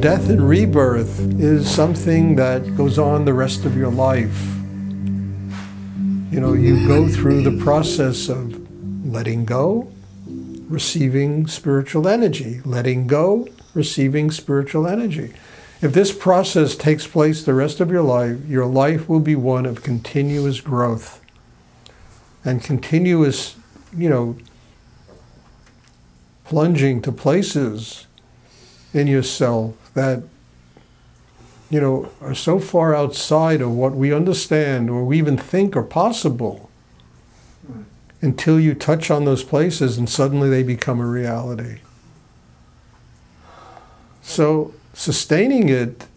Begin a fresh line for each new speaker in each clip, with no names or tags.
death and rebirth is something that goes on the rest of your life. You know, you go through the process of letting go, receiving spiritual energy, letting go, receiving spiritual energy. If this process takes place the rest of your life will be one of continuous growth and continuous, you know, plunging to places in yourself that, you know, are so far outside of what we understand or we even think are possible, until you touch on those places and suddenly they become a reality. So sustaining it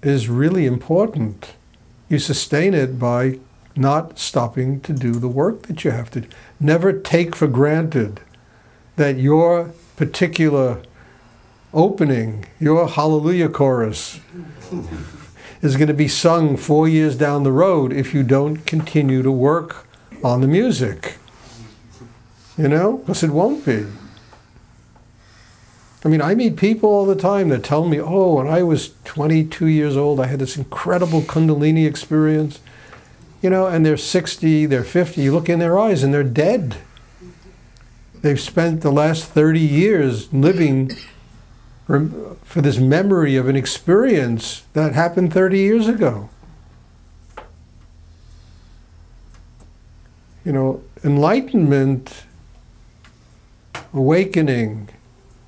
is really important. You sustain it by not stopping to do the work that you have to do. Never take for granted that your particular opening, your hallelujah chorus, is going to be sung 4 years down the road if you don't continue to work on the music. You know? Because it won't be. I mean, I meet people all the time that tell me, oh, when I was 22 years old, I had this incredible Kundalini experience. You know, and they're 60, they're 50. You look in their eyes and they're dead. They've spent the last 30 years living for this memory of an experience that happened 30 years ago. You know, enlightenment, awakening,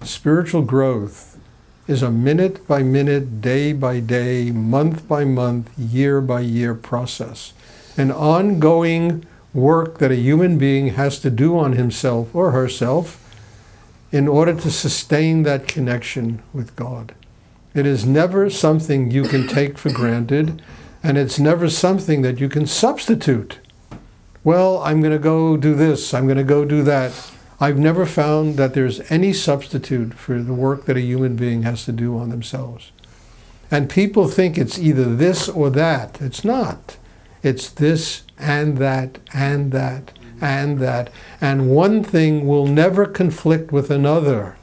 spiritual growth is a minute by minute, day by day, month by month, year by year process. An ongoing work that a human being has to do on himself or herself in order to sustain that connection with God. It is never something you can take for granted, and it's never something that you can substitute. Well, I'm going to go do this, I'm going to go do that. I've never found that there's any substitute for the work that a human being has to do on themselves. And people think it's either this or that. It's not. It's this and that and that and that. And one thing will never conflict with another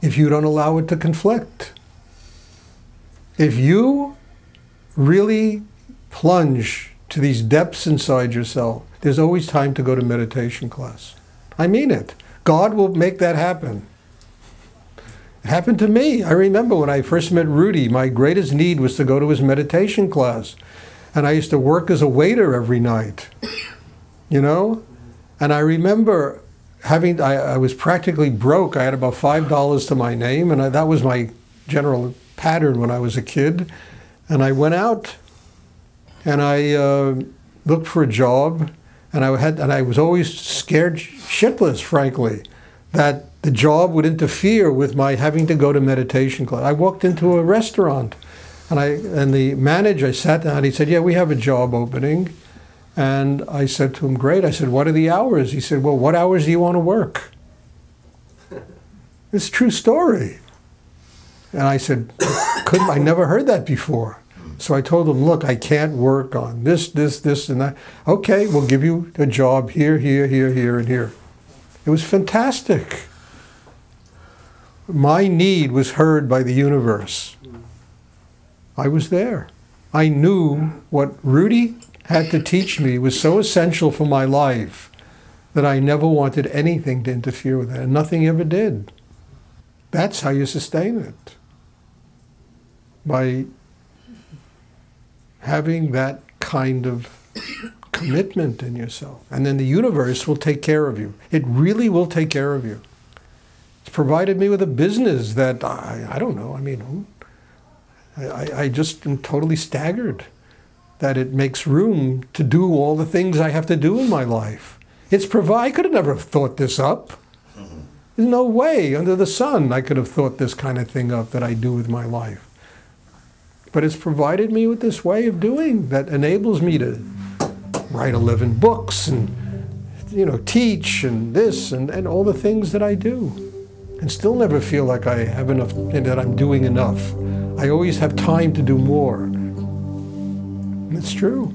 if you don't allow it to conflict. If you really plunge to these depths inside yourself, there's always time to go to meditation class. I mean it. God will make that happen. It happened to me. I remember when I first met Rudi, my greatest need was to go to his meditation class. And I used to work as a waiter every night, you know? And I remember I was practically broke. I had about $5 to my name, and that was my general pattern when I was a kid. And I went out, and I looked for a job, and I was always scared shitless, frankly, that the job would interfere with my having to go to meditation class. I walked into a restaurant, and the manager, I sat down, he said, yeah, we have a job opening. And I said to him, great. I said, what are the hours? He said, well, what hours do you want to work? It's a true story. And I said, I never heard that before. So I told him, look, I can't work on this, and that. Okay, we'll give you a job here, here, here, here, and here. It was fantastic. My need was heard by the universe. I was there. I knew what Rudi had to teach me was so essential for my life that I never wanted anything to interfere with it, and nothing ever did. That's how you sustain it. By having that kind of commitment in yourself. And then the universe will take care of you. It really will take care of you. It's provided me with a business that, I don't know, I mean, I just am totally staggered that it makes room to do all the things I have to do in my life. I could have never thought this up. There's no way under the sun I could have thought this kind of thing up that I do with my life. But it's provided me with this way of doing that enables me to write 11 books and, you know, teach and this and all the things that I do. And still never feel like I have enough, that I'm doing enough. I always have time to do more. And it's true.